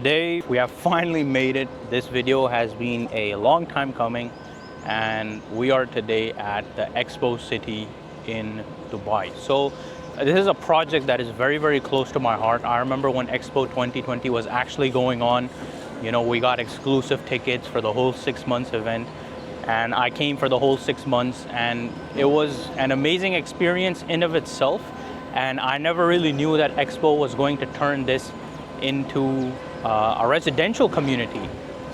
today we have finally made it. This video has been a long time coming, and we are today at the Expo city in Dubai. So this is a project that is very, very close to my heart. I remember when Expo 2020 was actually going on, you know, we got exclusive tickets for the whole 6 months event, and I came for the whole 6 months, and it was an amazing experience in of itself. And I never really knew that Expo was going to turn this into a residential community.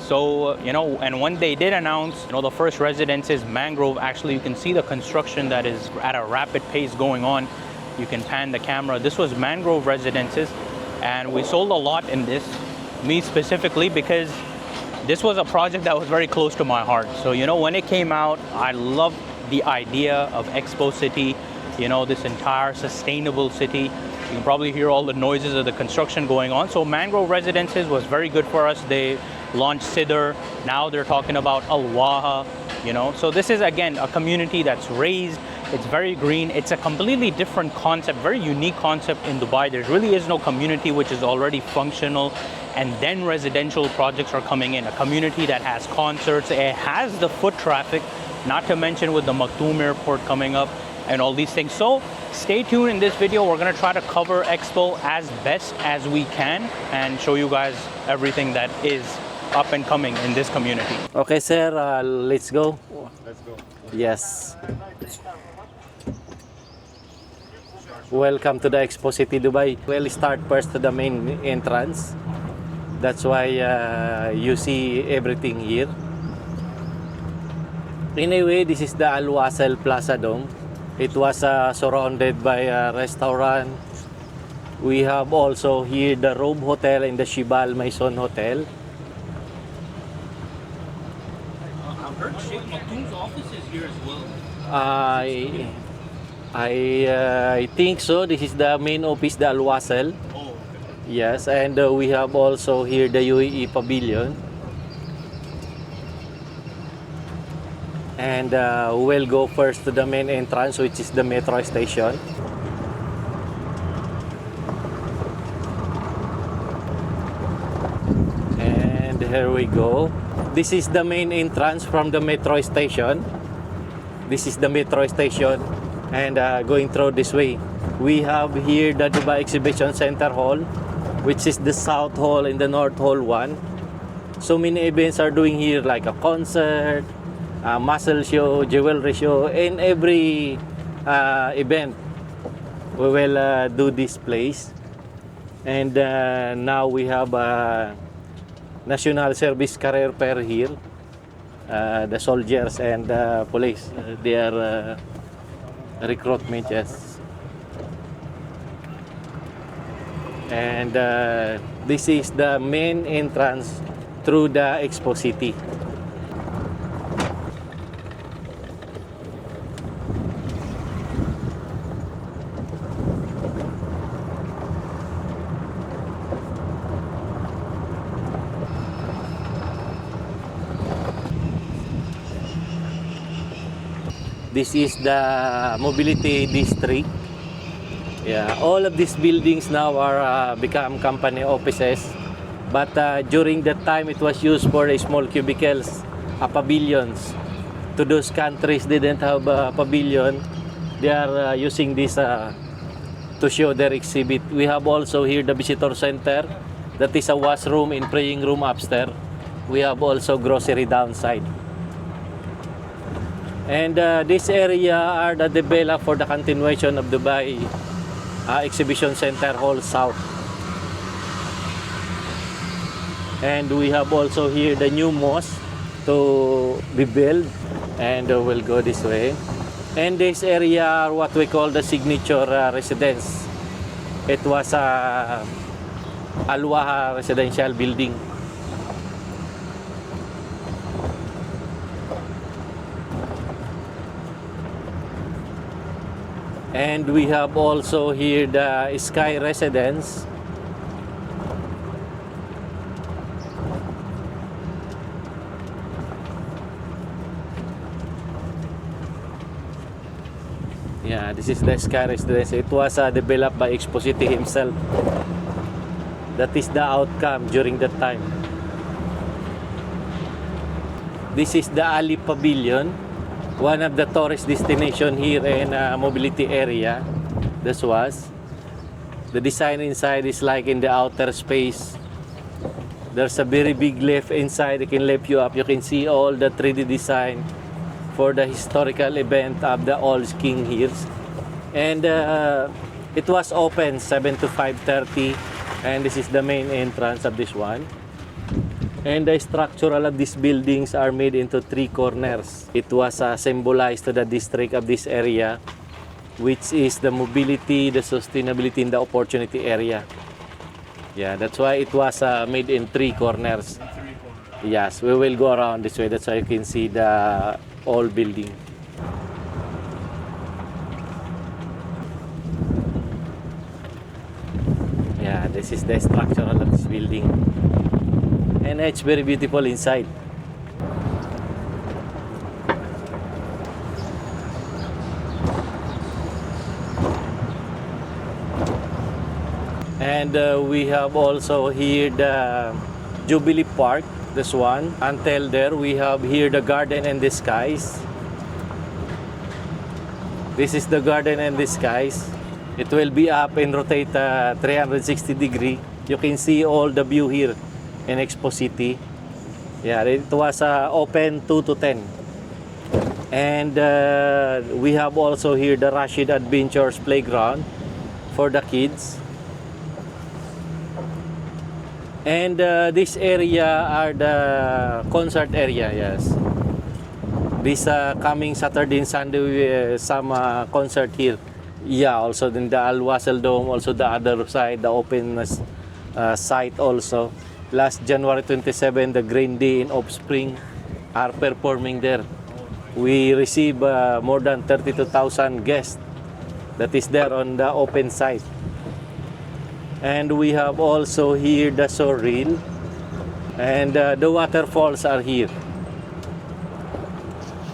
So, you know, and when they did announce, you know, the first residences, Mangrove, actually you can see the construction that is at a rapid pace going on. You can pan the camera. This was Mangrove Residences, and we sold a lot in this, me specifically, because this was a project that was very close to my heart. So, you know, when it came out, I loved the idea of Expo City, you know, this entire sustainable city. You can probably hear all the noises of the construction going on. So Mangrove Residences was very good for us. They launched Sidr. Now they're talking about Al Waha, you know. So this is, again, a community that's raised. It's very green. It's a completely different concept, very unique concept in Dubai. There really is no community which is already functional, and then residential projects are coming in. A community that has concerts, it has the foot traffic, not to mention with the Maktoum Airport coming up and all these things. So stay tuned. In this video, we're going to try to cover Expo as best as we can and show you guys everything that is up and coming in this community. Okay, sir, let's go. Let's go. Yes. Welcome to the Expo City, Dubai. We'll start first to the main entrance. That's why you see everything here. Anyway, this is the Al Wasl Plaza Dome. It was surrounded by a restaurant. We have also here the Robe Hotel and the Shibal Maison Hotel. I've heard Sheikh Maktoum's office is here as well. I think so. This is the main office, the Al Wasl. Oh, okay. Yes, and we have also here the UAE Pavilion. And we'll go first to the main entrance, which is the metro station. And here we go. This is the main entrance from the metro station. This is the metro station, and going through this way, we have here the Dubai Exhibition Center Hall, which is the South Hall and the North Hall one. So many events are doing here, like a concert, muscle show, jewelry show, and every event we will do this place. And now we have National Service Career Fair here. The soldiers and police, they are recruitment, yes. And this is the main entrance through the Expo City. This is the mobility district. Yeah, all of these buildings now are become company offices. But during that time, it was used for small cubicles, pavilions. To those countries didn't have a pavilion, they are using this to show their exhibit. We have also here the visitor center. That is a washroom and praying room upstairs. We have also grocery downside. And this area are the developed for the continuation of Dubai Exhibition Center Hall South. And we have also here the new mosque to be built, and we'll go this way. And this area are what we call the signature residence. It was a Al Waha residential building. And we have also here the Sky Residence. Yeah, this is the Sky Residence. It was developed by Expo City himself. That is the outcome during that time. This is the Ali Pavilion, one of the tourist destination here in mobility area. This was. The design inside is like in the outer space. There's a very big lift inside. It can lift you up. You can see all the 3D design for the historical event of the old king here. And it was open 7 to 5:30. And this is the main entrance of this one. And the structural of these buildings are made into 3 corners. It was symbolized to the district of this area, which is the mobility, the sustainability, and the opportunity area. Yeah, that's why it was made in 3 corners. Yes, we will go around this way. That's why you can see the old building. Yeah, this is the structure of this building. And it's very beautiful inside. And we have also here the Jubilee Park, this one. Until there, we have here the Garden and the Skies. This is the Garden and the Skies. It will be up and rotate 360 degree. You can see all the view here in Expo City. Yeah, it was open 2 to 10. And we have also here the Rashid Adventures Playground for the kids. And this area are the concert area, yes. This coming Saturday and Sunday, some concert here. Yeah, also in the Al Wasl Dome, also the other side, the open site also. Last January 27, the Green Day in Offspring are performing there. We receive more than 32,000 guests that is there on the open site. And we have also here the Sorrel, and the waterfalls are here.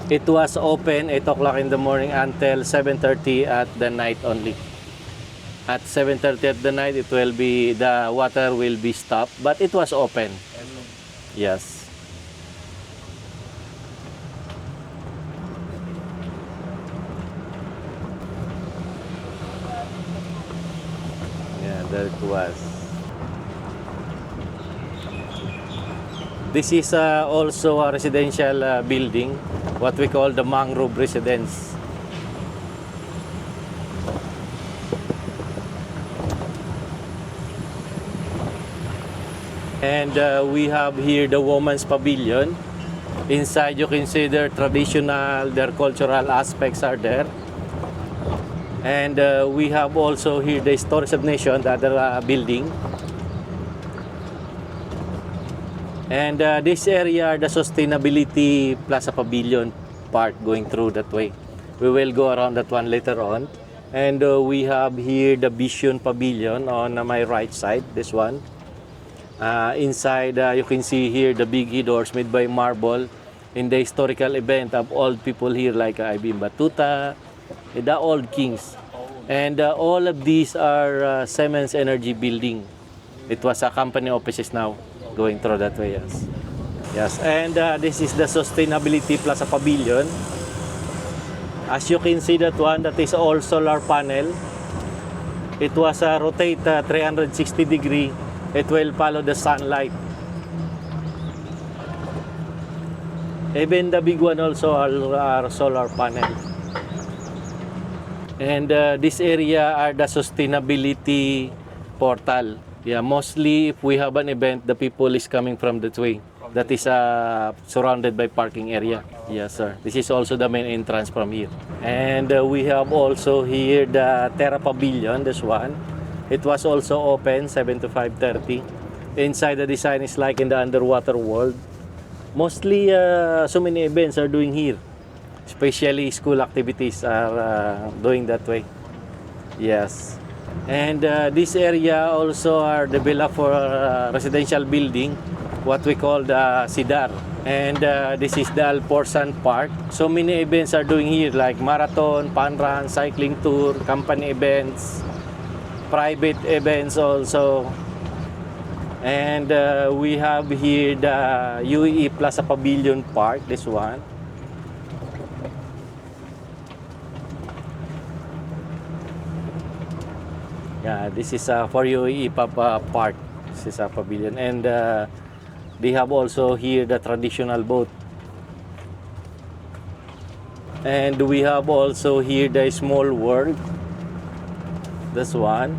It was open 8 o'clock in the morning until 7:30 at the night only. At 7:30 at the night, it will be, the water will be stopped, but it was open. Yes. Yeah, there it was. This is also a residential building, what we call the mangrove residence. And we have here the women's pavilion. Inside you can see their traditional, their cultural aspects are there. And we have also here the Stories of Nation, the other building. And this area, the Sustainability Plaza Pavilion part going through that way. We will go around that one later on. And we have here the Vision Pavilion on my right side, this one. Inside, you can see here the big doors made by marble in the historical event of old people here like Ibn Battuta, the old kings. And all of these are Siemens Energy building. It was a company offices now going through that way, yes. Yes, and this is the Sustainability Plaza Pavilion. As you can see that one, that is all solar panel. It was rotate 360 degree. It will follow the sunlight. Even the big one also are solar panel. And this area are the sustainability portal. Yeah, mostly if we have an event, the people is coming from that way. That is surrounded by parking area. Yes, sir. This is also the main entrance from here. And we have also here the Terra Pavilion, this one. It was also open 7 to 5:30. Inside the design is like in the underwater world. Mostly so many events are doing here. Especially school activities are doing that way. Yes. And this area also are developed for residential building, what we call the Sidar. And this is the Alporsan Park. So many events are doing here like marathon, fun run, cycling tour, company events, private events also. And we have here the UAE Plaza Pavilion Park, this one. Yeah, this is for UAE Park. This is a pavilion. And they have also here the traditional boat. And we have also here the small world. This one.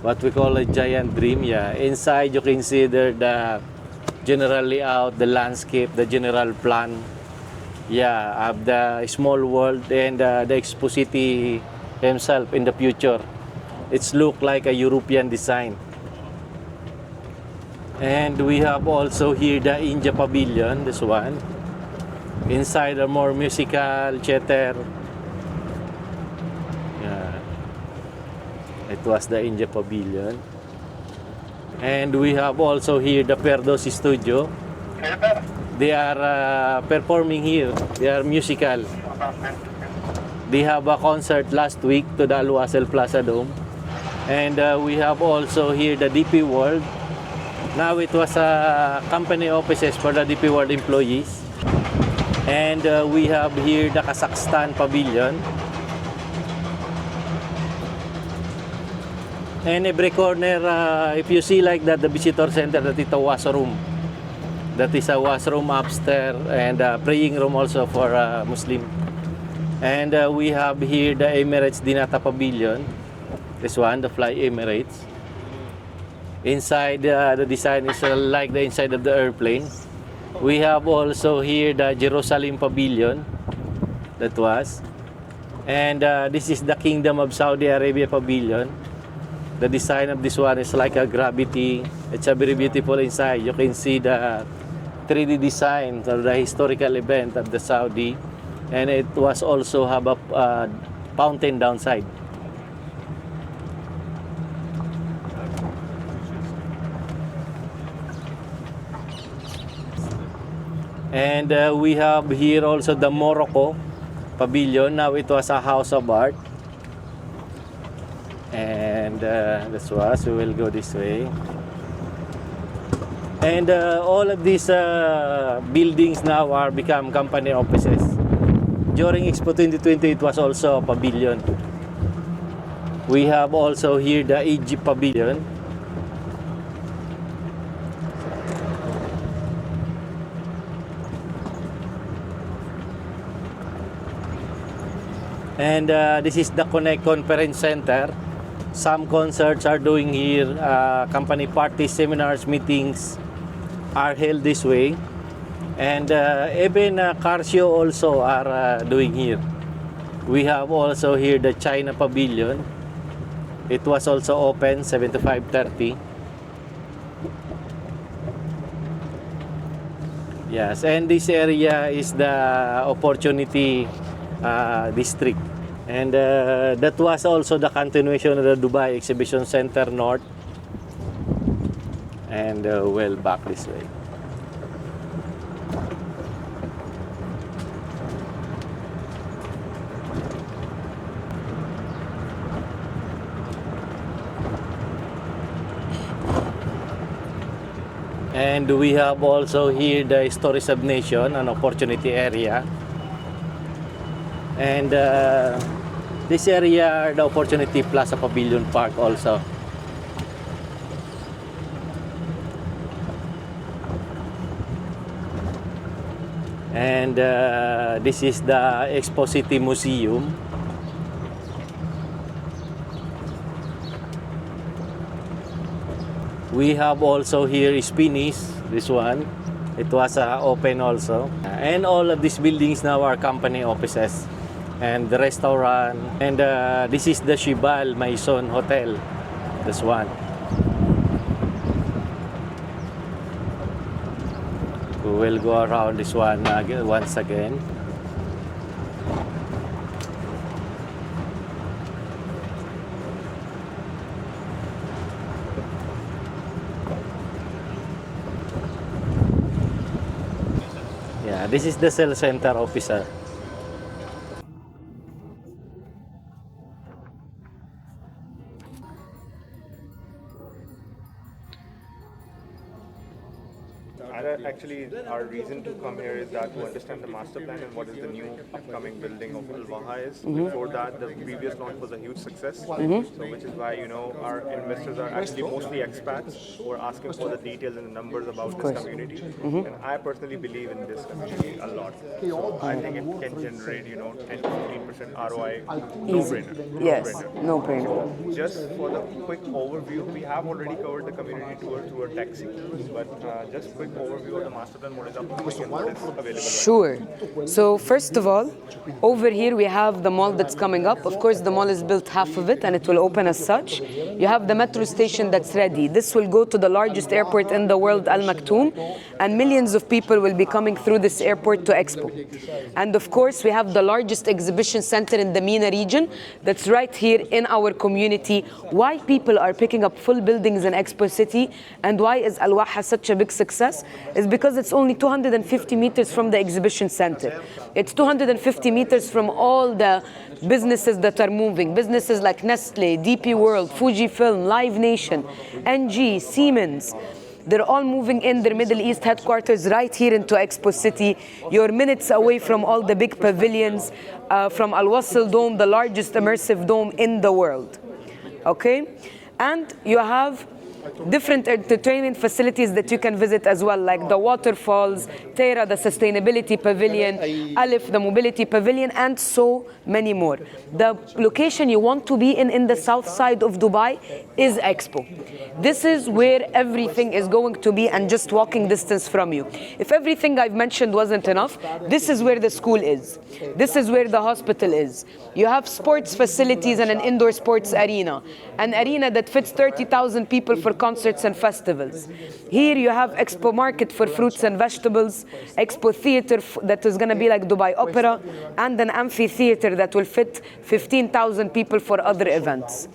What we call a giant dream. Yeah, inside you consider the general layout, the landscape, the general plan. Yeah, of the small world and the Expo City himself in the future. It's look like a European design. And we have also here the India Pavilion, this one. Inside a more musical theater. Yeah. It was the India Pavilion. And we have also here the Perdos Studio. They are performing here. They are musical. They have a concert last week to the Al Wasl Plaza Dome. And we have also here the DP World. Now it was company offices for the DP World employees. And we have here the Kazakhstan Pavilion. And every corner, if you see like that, the visitor center, that is a washroom. That is a washroom upstairs and a praying room also for Muslim. And we have here the Emirates Dinata Pavilion. This one, the Fly Emirates. Inside, the design is like the inside of the airplane. We have also here the Jerusalem Pavilion. That was. And this is the Kingdom of Saudi Arabia Pavilion. The design of this one is like a gravity. It's a very beautiful inside. You can see the 3D design of the historical event of the Saudi. And it was also have a fountain downside. And we have here also the Morocco Pavilion. Now it was a house of art. And this was, we will go this way. And all of these buildings now are become company offices. During Expo 2020, it was also a pavilion. We have also here the Egypt Pavilion. And this is the Connect Conference Center. Some concerts are doing here, company parties, seminars, meetings are held this way. And even car show also are doing here. We have also here the China Pavilion. It was also open 7 to 5:30. Yes, and this area is the Opportunity District. And that was also the continuation of the Dubai Exhibition Center North. And well, back this way. And we have also here the Stories of Nation, an opportunity area. And this area, the Opportunity Plaza Pavilion Park also. And this is the Expo City Museum. We have also here Spinish, this one. It was open also. And all of these buildings now are company offices. And the restaurant. And this is the Shibal Maison Hotel. This one. We will go around this one once again. Yeah, this is the sales center officer. Actually, our reason to come here is that to understand the master plan and what is the new upcoming building of Al Waha is. Before that, the previous launch was a huge success. So, which is why our investors are actually mostly expats who are asking for the details and the numbers about this community. And I personally believe in this community a lot. So I think it can generate 10 to 15% ROI. No brainer. Yes, no brainer. Just for the quick overview, we have already covered the community tour through a taxi, but just quick overview of the master plan, what is upcoming and what is available. Sure. So first of all, over here we have the mall that's coming up. Of course, the mall is built half of it and it will open as such. You have the metro station that's ready. This will go to the largest airport in the world, Al Maktoum, and millions of people will be coming through this airport to Expo. And of course, we have the largest exhibition center in the MENA region that's right here in our community. Why people are picking up full buildings in Expo City and why is Al Waha such a big success is because it's only 250 meters from the exhibition center. It's 250 meters from all the businesses that are moving. Businesses like Nestle, DP World, Fujifilm, Live Nation, NG, Siemens. They're all moving in their Middle East headquarters right here into Expo City. You're minutes away from all the big pavilions, from Al Wasl Dome, the largest immersive dome in the world. Okay? And you have different entertainment facilities that you can visit as well, like the waterfalls, Tera, the sustainability pavilion, Alif, the mobility pavilion, and so many more. The location you want to be in the south side of Dubai is Expo. This is where everything is going to be and just walking distance from you. If everything I've mentioned wasn't enough, this is where the school is. This is where the hospital is. You have sports facilities and an indoor sports arena, an arena that fits 30,000 people for concerts and festivals. Here you have Expo Market for fruits and vegetables, Expo Theater that is going to be like Dubai Opera, and an amphitheater that will fit 15,000 people for other events.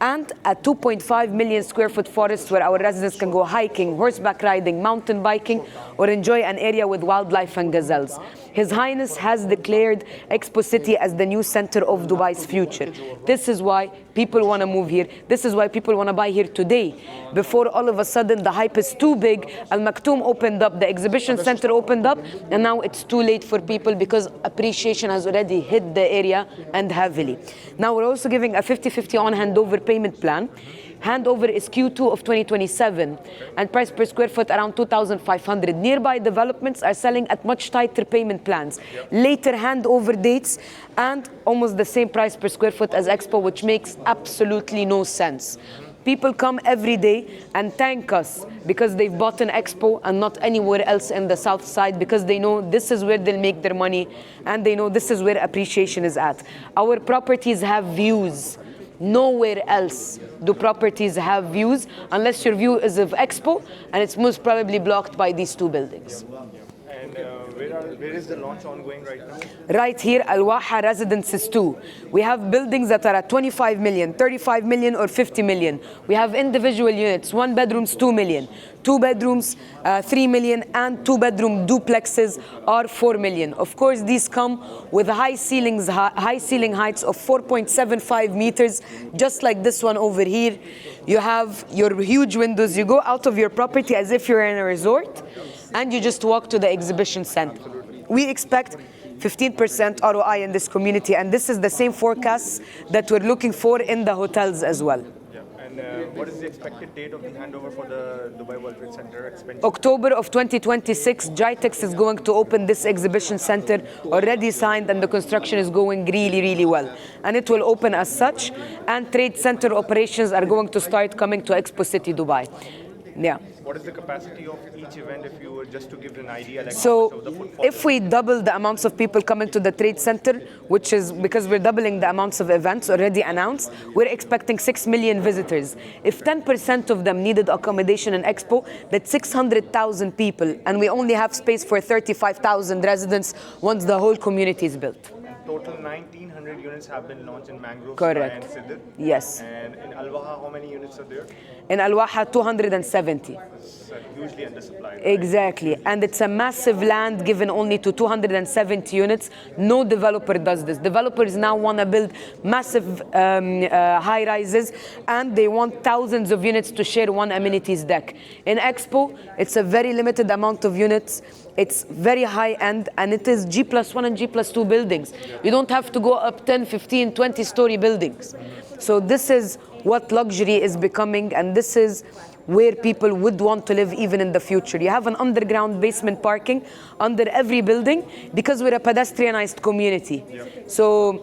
And a 2.5 million square foot forest where our residents can go hiking, horseback riding, mountain biking, or enjoy an area with wildlife and gazelles. His Highness has declared Expo City as the new center of Dubai's future. This is why people want to move here. This is why people want to buy here today. Before all of a sudden the hype is too big, Al Maktoum opened up, the exhibition center opened up, and now it's too late for people because appreciation has already hit the area and heavily. Now we're also giving a 50-50 on handover payment plan. Handover is Q2 of 2027 and price per square foot around 2,500. Nearby developments are selling at much tighter payment plans, later handover dates, and almost the same price per square foot as Expo, which makes absolutely no sense. People come every day and thank us because they've bought an Expo and not anywhere else in the south side, because they know this is where they'll make their money and they know this is where appreciation is at. Our properties have views. Nowhere else do properties have views unless your view is of Expo, and it's most probably blocked by these two buildings. And where is the launch ongoing right now? Right here, Al Waha Residences 2. We have buildings that are at 25 million, 35 million, or 50 million. We have individual units, 1 bedrooms, 2 million. 2 bedrooms, 3 million, and 2-bedroom duplexes are 4 million. Of course, these come with high ceiling heights of 4.75 meters, just like this one over here. You have your huge windows. You go out of your property as if you're in a resort, and you just walk to the exhibition center. We expect 15% ROI in this community, and this is the same forecasts that we're looking for in the hotels as well. And what is the expected date of the handover for the Dubai World Trade Center expansion? October of 2026, GITEX is going to open this exhibition center, already signed, and the construction is going really, really well. And it will open as such, and trade center operations are going to start coming to Expo City, Dubai. Yeah. What is the capacity of each event, if you were just to give an idea? Like So if we double the amounts of people coming to the trade center, which is because we're doubling the amounts of events already announced, we're expecting 6 million visitors. If 10% of them needed accommodation in Expo, that's 600,000 people, and we only have space for 35,000 residents once the whole community is built. total 1900 units have been launched in Mangrove, Correct. Sky and Sidr. Yes. And in Al Waha, how many units are there? In Al Waha, 270. It's hugely undersupplied. Right? Exactly. And it's a massive land given only to 270 units. No developer does this. Developers now want to build massive high rises, and they want thousands of units to share one amenities deck. In Expo, it's a very limited amount of units. It's very high end, and it is G+1 and G+2 buildings. You don't have to go up 10, 15, 20 story buildings. So this is what luxury is becoming, and this is where people would want to live even in the future. You have an underground basement parking under every building because we're a pedestrianized community. So,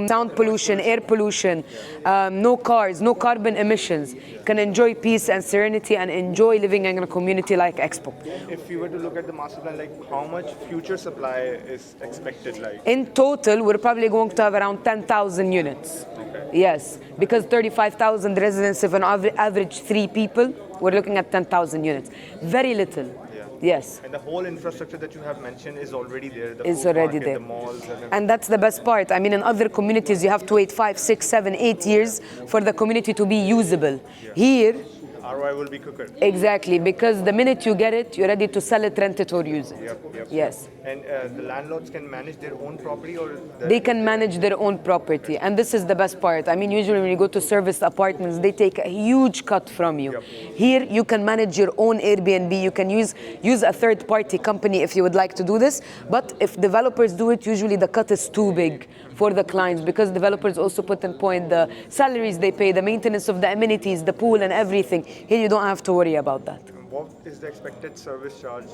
sound pollution, air pollution, no cars, no carbon emissions. You can enjoy peace and serenity and enjoy living in a community like Expo. If you were to look at the master plan, like how much future supply is expected? Like in total, we're probably going to have around 10,000 units. Okay. Yes, because 35,000 residents, if an average 3 people, we're looking at 10,000 units. Very little. Yeah. Yes. And the whole infrastructure that you have mentioned is already there. The It's food already market, there. The malls. And that's the best part. I mean, in other communities, you have to wait 5, 6, 7, 8 years for the community to be usable. Here, ROI will be quicker. exactly, because the minute you get it, you're ready to sell it, rent it, or use it. Yep. Yes. And the landlords can manage their own property, or They can manage their own property, and this is the best part. I mean, usually when you go to serviced apartments, they take a huge cut from you. Here, you can manage your own Airbnb. You can use a third-party company if you would like to do this. But if developers do it, usually the cut is too big for the clients, because developers also put in point the salaries they pay, the maintenance of the amenities, the pool, and everything. Here, you don't have to worry about that. What is the expected service charge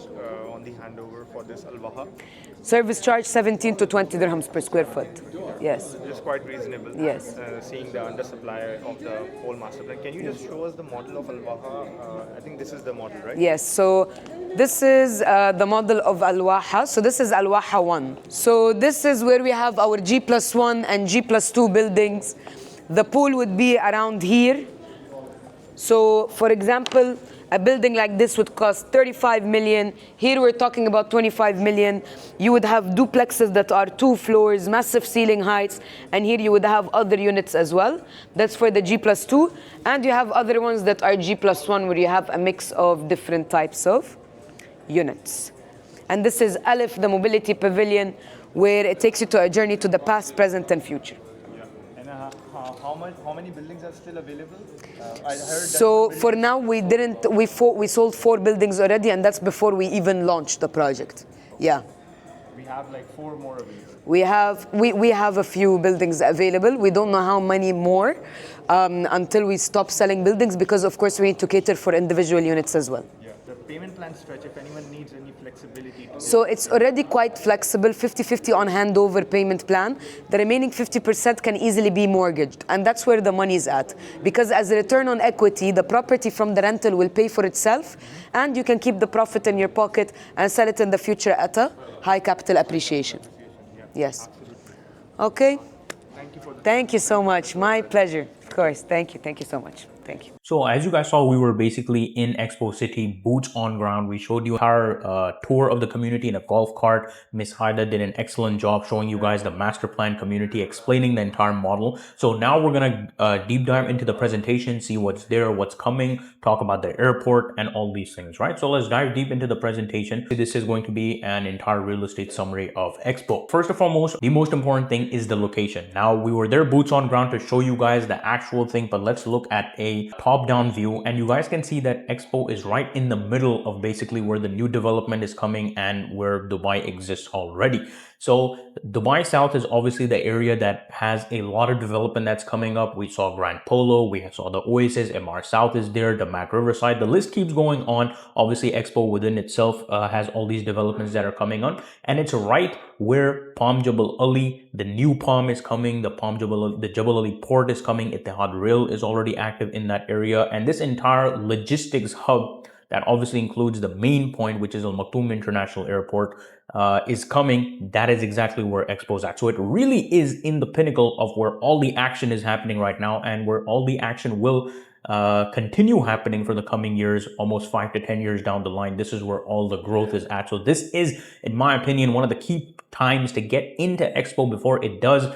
on the handover for this Al Waha? Service charge 17 to 20 dirhams per square foot. Yes. Which is quite reasonable. Yes. Seeing the undersupply of the whole master plan. Can you just show us the model of Al Waha? I think this is the model, right? Yes, so this is the model of Al Waha. So this is Al Waha 1. So this is where we have our G+1 and G+2 buildings. The pool would be around here. So for example, a building like this would cost 35 million. Here we're talking about 25 million. You would have duplexes that are 2 floors, massive ceiling heights, and here you would have other units as well. That's for the G+2. And you have other ones that are G+1, where you have a mix of different types of units. And this is Aleph, the mobility pavilion, where it takes you to a journey to the past, present, and future. And how many buildings are still available? I heard So for now, we sold 4 buildings already, and that's before we even launched the project. Yeah. we have like 4 more available. We have a few buildings available. We don't know how many more until we stop selling buildings, because of course we need to cater for individual units as well. Yeah. The payment plan stretch, if anyone needs any flexibility. So it's already quite flexible, 50-50 on handover payment plan. The remaining 50% can easily be mortgaged, and that's where the money is at. Because as a return on equity, the property from the rental will pay for itself, and you can keep the profit in your pocket and sell it in the future at a high capital appreciation. Yes. Okay. Thank you so much. My pleasure. Of course. Thank you. Thank you so much. Thank you. So as you guys saw, we were basically in Expo City, boots on ground. We showed you our tour of the community in a golf cart. Miss Haida did an excellent job showing you guys the master plan community, explaining the entire model. So now we're going to deep dive into the presentation, see what's there, what's coming, talk about the airport and all these things, right? So let's dive deep into the presentation. This is going to be an entire real estate summary of Expo. First and foremost, the most important thing is the location. Now we were there boots on ground to show you guys the actual thing, but let's look at a top-down view, and you guys can see that Expo is right in the middle of basically where the new development is coming and where Dubai exists already. So Dubai South is obviously the area that has a lot of development that's coming up. We saw Grand Polo, we saw the Oasis, MR South is there, the Mac Riverside, the list keeps going on. Obviously Expo within itself has all these developments that are coming on, and it's right where Palm Jabal Ali, the new Palm is coming, the Jabal Ali port is coming, Ittihad Rail is already active in that area, and this entire logistics hub that obviously includes the main point, which is Al Maktoum International Airport, is coming. That is exactly where Expo is at. So it really is in the pinnacle of where all the action is happening right now, and where all the action will continue happening for the coming years, almost 5 to 10 years down the line. This is where all the growth is at. So this is, in my opinion, one of the key times to get into Expo before it does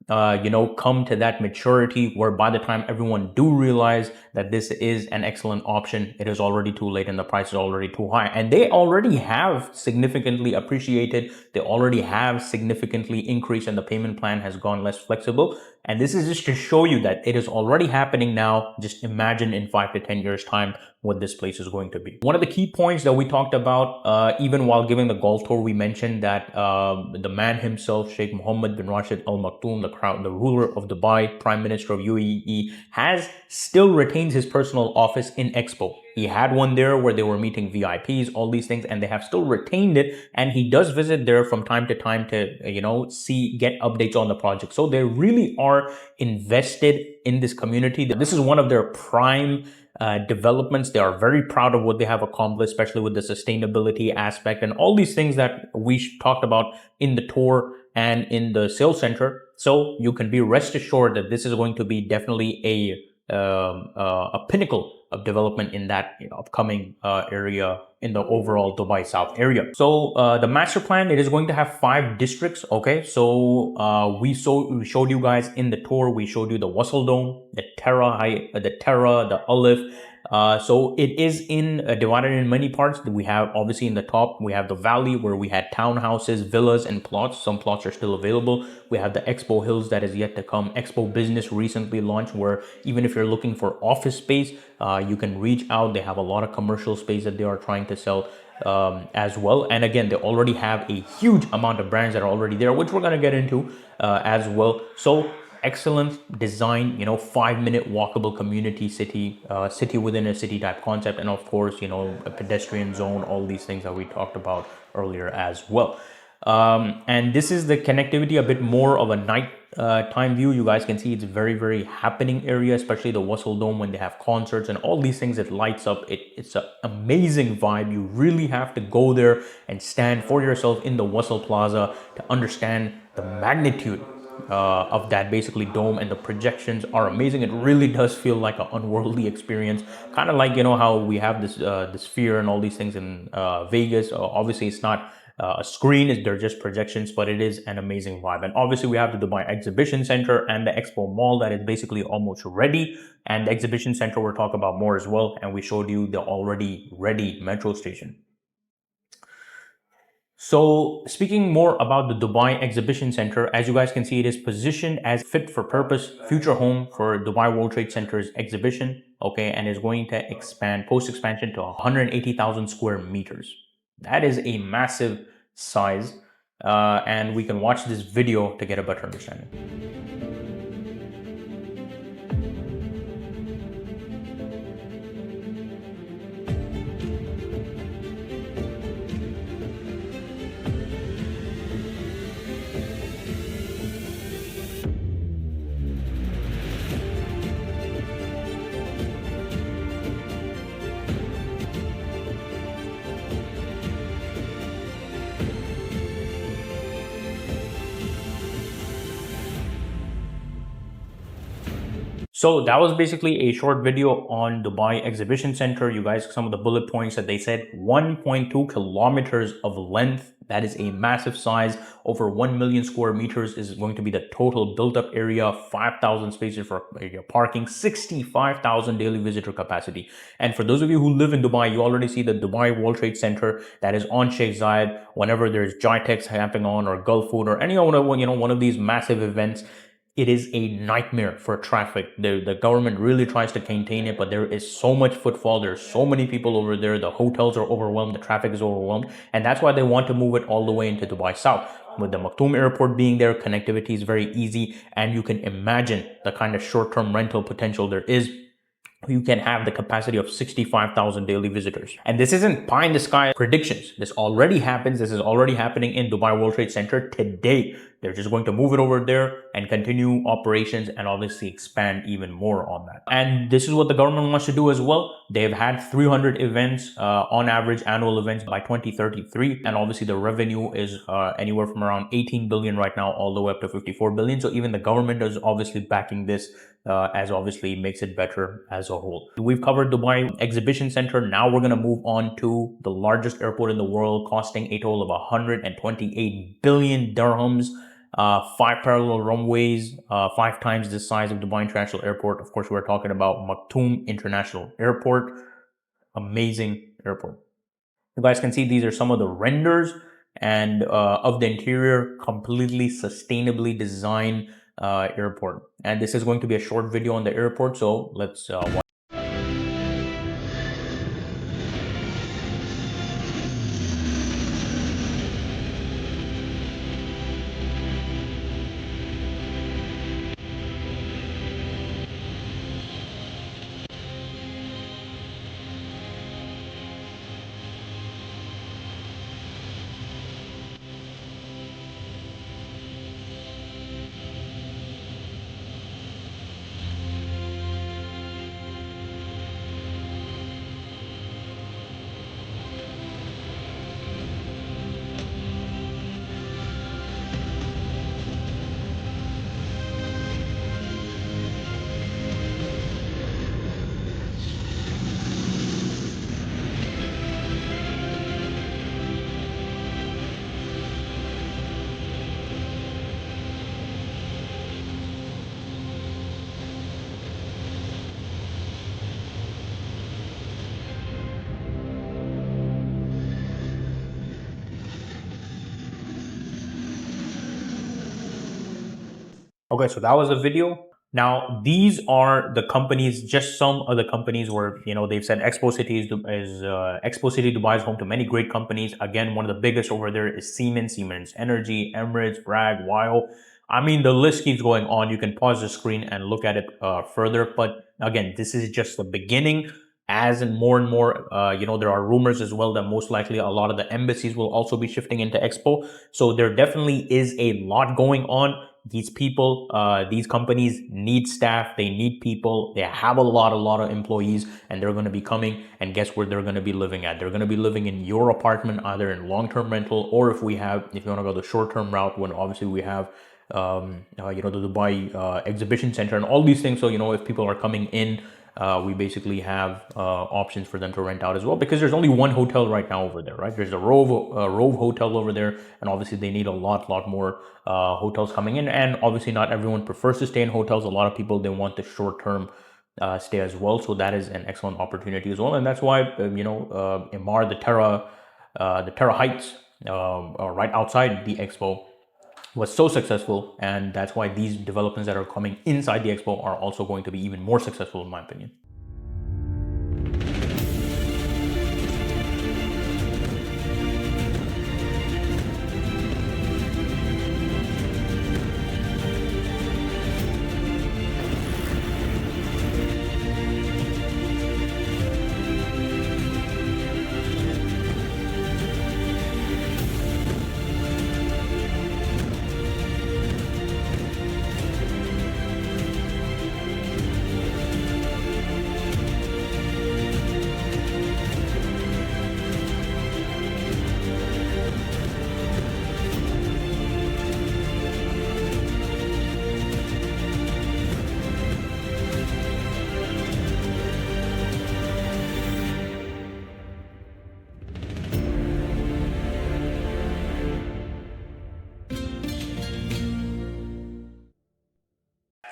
come to that maturity where by the time everyone do realize that this is an excellent option, it is already too late and the price is already too high. And they already have significantly appreciated. They already have significantly increased and the payment plan has gone less flexible. And this is just to show you that it is already happening now. Just imagine in 5 to 10 years time what this place is going to be. One of the key points that we talked about, even while giving the golf tour, we mentioned that the man himself, Sheikh Mohammed bin Rashid Al Maktoum, the ruler of Dubai, Prime Minister of UAE, has still retains his personal office in Expo. He had one there where they were meeting VIPs, all these things, and they have still retained it. And he does visit there from time to time to, get updates on the project. So they really are invested in this community. This is one of their prime developments. They are very proud of what they have accomplished, especially with the sustainability aspect and all these things that we talked about in the tour and in the sales center. So you can be rest assured that this is going to be definitely a pinnacle of development in that upcoming area in the overall Dubai South area. So the master plan, it is going to have 5 districts. Okay, so we showed you guys in the tour, we showed you the Wasl Dome, the Terra, the Alif. So it is divided in many parts. We have obviously in the top, we have the valley where we had townhouses, villas and plots. Some plots are still available. We have the Expo Hills that is yet to come. Expo Business recently launched where even if you're looking for office space, you can reach out. They have a lot of commercial space that they are trying to sell as well. And again, they already have a huge amount of brands that are already there, which we're going to get into as well. So excellent design, 5-minute walkable community city within a city type concept, and of course, a pedestrian zone, all these things that we talked about earlier as well. And this is the connectivity, a bit more of a night time view. You guys can see it's very, very happening area, especially the Wasl Dome when they have concerts and all these things. It lights up. It's an amazing vibe. You really have to go there and stand for yourself in the Wasl Plaza to understand the magnitude of that basically dome, and the projections are amazing. It really does feel like an unworldly experience, kind of like how we have this sphere and all these things in Vegas. Obviously it's not a screen, they're just projections, but it is an amazing vibe. And obviously we have the Dubai Exhibition Center and the Expo Mall that is basically almost ready, and the Exhibition Center we'll talk about more as well. And we showed you the already ready metro station. So speaking more about the Dubai Exhibition Center, as you guys can see, it is positioned as fit for purpose future home for Dubai World Trade Center's exhibition, okay, and is going to expand post-expansion to 180,000 square meters. That is a massive size, and we can watch this video to get a better understanding. So that was basically a short video on Dubai Exhibition Center. You guys, some of the bullet points that they said: 1.2 kilometers of length. That is a massive size. Over 1 million square meters is going to be the total built up area. 5,000 spaces for parking, 65,000 daily visitor capacity. And for those of you who live in Dubai, you already see the Dubai World Trade Center that is on Sheikh Zayed. Whenever there's GITEX happening on, or Gulf Food, or any one of these massive events, it is a nightmare for traffic. The government really tries to contain it, but there is so much footfall. There's so many people over there. The hotels are overwhelmed. The traffic is overwhelmed. And that's why they want to move it all the way into Dubai South. With the Maktoum Airport being there, connectivity is very easy. And you can imagine the kind of short-term rental potential there is. You can have the capacity of 65,000 daily visitors. And this isn't pie in the sky predictions. This already happens. This is already happening in Dubai World Trade Center today. They're just going to move it over there and continue operations and obviously expand even more on that. And this is what the government wants to do as well. They've had 300 events, on average annual events by 2033. And obviously the revenue is anywhere from around 18 billion right now all the way up to 54 billion. So even the government is obviously backing this, as obviously makes it better as a whole. We've covered Dubai Exhibition Center. Now we're going to move on to the largest airport in the world, costing a total of 128 billion dirhams. 5 parallel runways, 5 times the size of Dubai International Airport. Of course, we're talking about Maktoum International Airport. Amazing airport. You guys can see these are some of the renders and of the interior, completely sustainably designed airport. And this is going to be a short video on the airport, so let's watch. Okay, so that was a video. Now, these are the companies, just some of the companies where, they've said Expo City is Expo City Dubai is home to many great companies. Again, one of the biggest over there is Siemens Energy, Emirates, Bragg, Weil. I mean, the list keeps going on. You can pause the screen and look at it further. But again, this is just the beginning. As and more, there are rumors as well that most likely a lot of the embassies will also be shifting into Expo. So there definitely is a lot going on. These people, these companies need staff. They need people. They have a lot of employees, and they're going to be coming. And guess where they're going to be living at? They're going to be living in your apartment, either in long-term rental, or if you want to go the short-term route, when obviously we have, the Dubai Exhibition Center and all these things. So, if people are coming in, we basically have options for them to rent out as well, because there's only one hotel right now over there, right? There's a Rove hotel over there, and obviously they need a lot more hotels coming in. And obviously not everyone prefers to stay in hotels. A lot of people, they want the short-term stay as well. So that is an excellent opportunity as well. And that's why, Imar, the Terra Heights, right outside the Expo, was so successful, and that's why these developments that are coming inside the Expo are also going to be even more successful, in my opinion.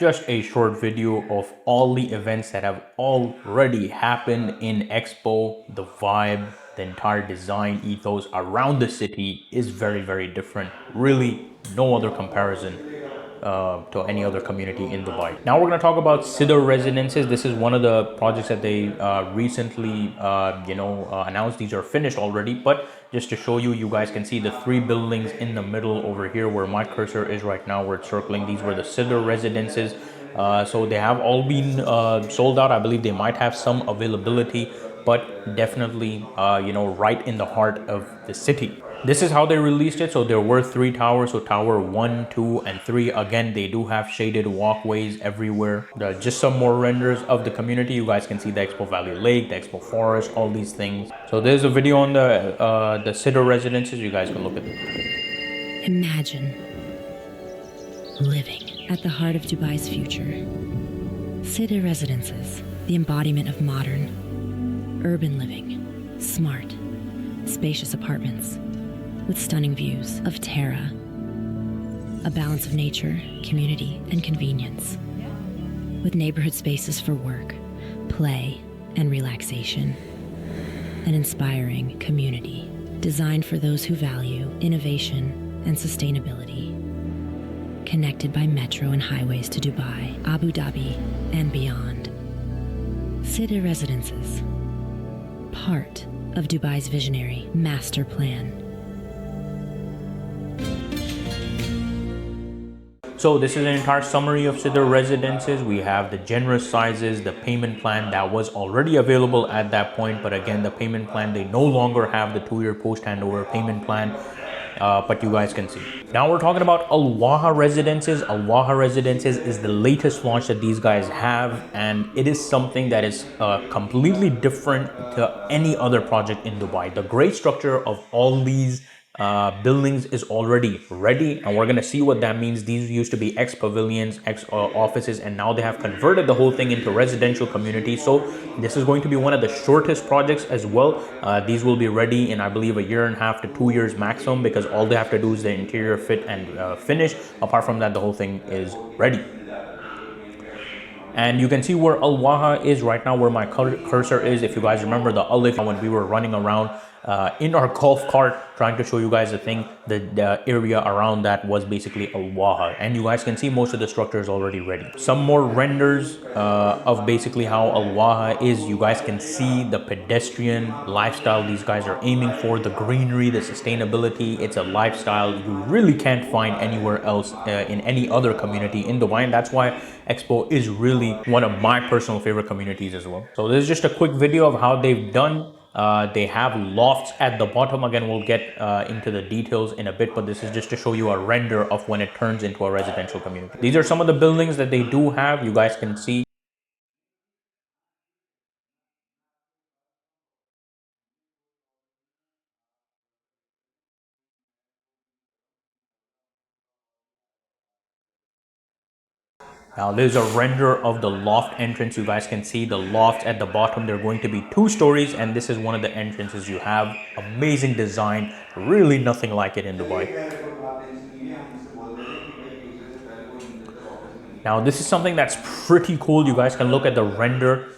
Just a short video of all the events that have already happened in Expo. The vibe, the entire design ethos around the city is very different. Really, no other comparison to any other community in Dubai. Now we're going to talk about Sidr Residences. This is one of the projects that they recently, announced. These are finished already, but just to show you, you guys can see the 3 buildings in the middle over here where my cursor is right now, where it's circling. These were the Sidr Residences. So they have all been sold out. I believe they might have some availability, but definitely, right in the heart of the city. This is how they released it. So there were 3 towers. So tower 1, 2, and 3. Again, they do have shaded walkways everywhere. Just some more renders of the community. You guys can see the Expo Valley Lake, the Expo Forest, all these things. So there's a video on the Sidr residences. You guys can look at it. Imagine living at the heart of Dubai's future. Sidr Residences, the embodiment of modern, urban living, smart, spacious apartments with stunning views of Terra, a balance of nature, community, and convenience, with neighborhood spaces for work, play, and relaxation. An inspiring community designed for those who value innovation and sustainability. Connected by metro and highways to Dubai, Abu Dhabi, and beyond. Sidr Residences, part of Dubai's visionary master plan. So this is an entire summary of Sidr residences. We have the generous sizes, the payment plan that was already available at that point. But again, the payment plan, they no longer have the 2-year post handover payment plan. But you guys can see. Now we're talking about Al Waha Residences. Al Waha Residences is the latest launch that these guys have, and it is something that is completely different to any other project in Dubai. The great structure of all these buildings is already ready, and we're going to see what that means. These used to be ex-pavilions, ex-offices, and now they have converted the whole thing into residential community. So this is going to be one of the shortest projects as well. These will be ready in, I believe, 1.5 to 2 years maximum, because all they have to do is the interior fit and finish. Apart from that, the whole thing is ready. And you can see where Al Waha is right now, where my cursor is. If you guys remember the Alif, when we were running around in our golf cart trying to show you guys the thing, the area around that was basically Al Waha. And you guys can see most of the structure is already ready. Some more renders of basically how Al Waha is. You guys can see the pedestrian lifestyle these guys are aiming for, the greenery, the sustainability. It's a lifestyle you really can't find anywhere else in any other community in Dubai, and that's why Expo is really one of my personal favorite communities as well. So this is just a quick video of how they've done. They have lofts at the bottom. Again, we'll get into the details in a bit, but this is just to show you a render of when it turns into a residential community. These are some of the buildings that they do have. You guys can see. Now there's a render of the loft entrance. You guys can see the loft at the bottom. They're going to be 2 stories, and this is one of the entrances you have. Amazing design, really nothing like it in Dubai. Now this is something that's pretty cool. You guys can look at the render.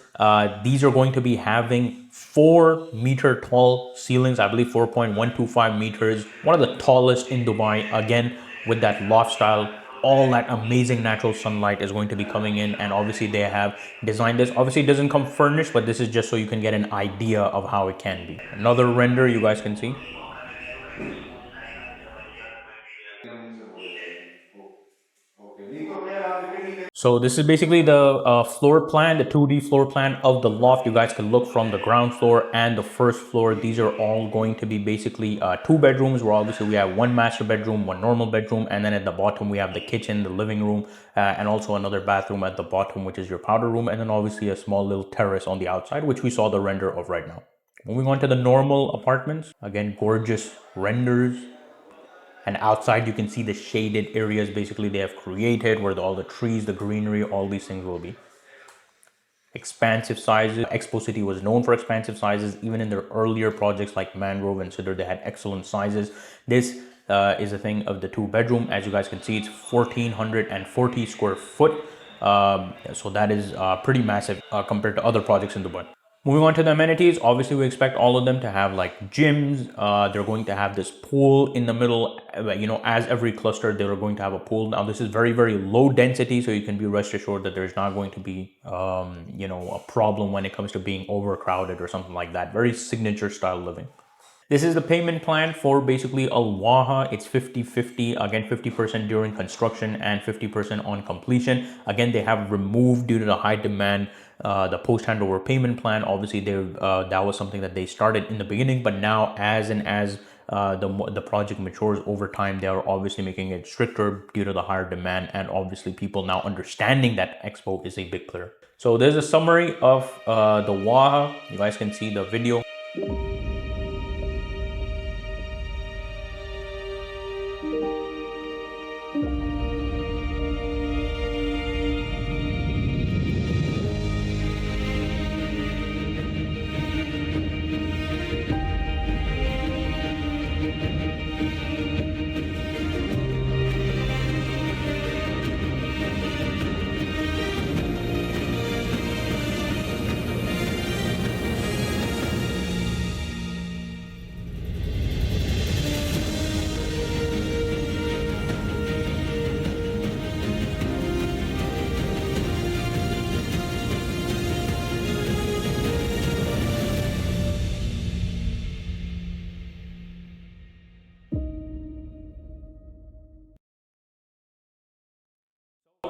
These are going to be having 4-meter tall ceilings. I believe 4.125 meters. One of the tallest in Dubai. Again, with that loft style. All that amazing natural sunlight is going to be coming in, and obviously they have designed this. Obviously it doesn't come furnished, but this is just so you can get an idea of how it can be. Another render you guys can see. So this is basically the floor plan, the 2D floor plan of the loft. You guys can look from the ground floor and the first floor. These are all going to be basically 2 bedrooms, where obviously we have 1 master bedroom, 1 normal bedroom, and then at the bottom we have the kitchen, the living room, and also another bathroom at the bottom, which is your powder room, and then obviously a small little terrace on the outside, which we saw the render of right now. Moving on to the normal apartments. Again, gorgeous renders. And outside you can see the shaded areas basically they have created, where all the trees, the greenery, all these things will be. Expansive sizes. Expo City was known for expansive sizes. Even in their earlier projects like Mangrove and Sidr, they had excellent sizes. This is a thing of the 2-bedroom. As you guys can see, it's 1,440 square foot. So that is pretty massive compared to other projects in Dubai. Moving on to the amenities, obviously we expect all of them to have like gyms. They're going to have this pool in the middle. You know, as every cluster, they're going to have a pool. Now this is very, very low density, so you can be rest assured that there's not going to be, you know, a problem when it comes to being overcrowded or something like that. Very signature style living. This is the payment plan for basically Al Waha. It's 50-50, again 50% during construction and 50% on completion. Again, they have removed, due to the high demand, the post handover payment plan. Obviously that was something that they started in the beginning, but now as the project matures over time, they are obviously making it stricter due to the higher demand, and obviously people now understanding that Expo is a big player. So there's a summary of the Waha. You guys can see the video.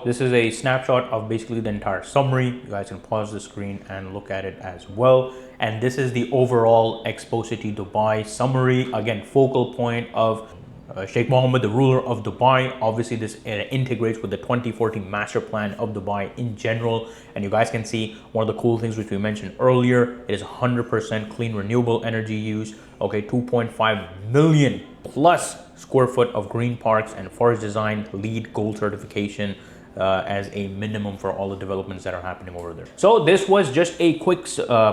This is a snapshot of basically the entire summary. You guys can pause the screen and look at it as well. And this is the overall Expo City Dubai summary. Again, focal point of Sheikh Mohammed, the ruler of Dubai. Obviously, this integrates with the 2014 master plan of Dubai in general. And you guys can see one of the cool things which we mentioned earlier. It is 100% clean renewable energy use. Okay, 2.5 million plus square foot of green parks and forest design LEED gold certification as a minimum for all the developments that are happening over there. So this was just a quick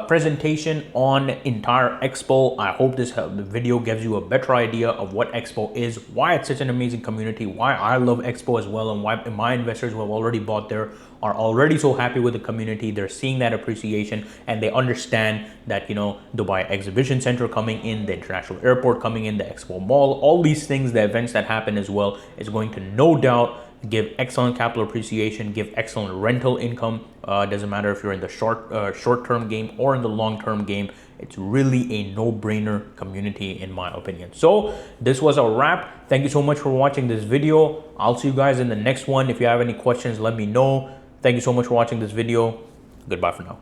presentation on entire Expo. I hope this the video gives you a better idea of what Expo is, why it's such an amazing community, why I love Expo as well, and why my investors who have already bought there are already so happy with the community. They're seeing that appreciation, and they understand that, you know, Dubai Exhibition Center coming in, the international airport coming in, the Expo Mall, all these things, the events that happen as well, is going to no doubt give excellent capital appreciation, give excellent rental income. Doesn't matter if you're in the short-term game or in the long-term game. It's really a no-brainer community in my opinion. So this was a wrap. Thank you so much for watching this video. I'll see you guys in the next one. If you have any questions, let me know. Thank you so much for watching this video. Goodbye for now.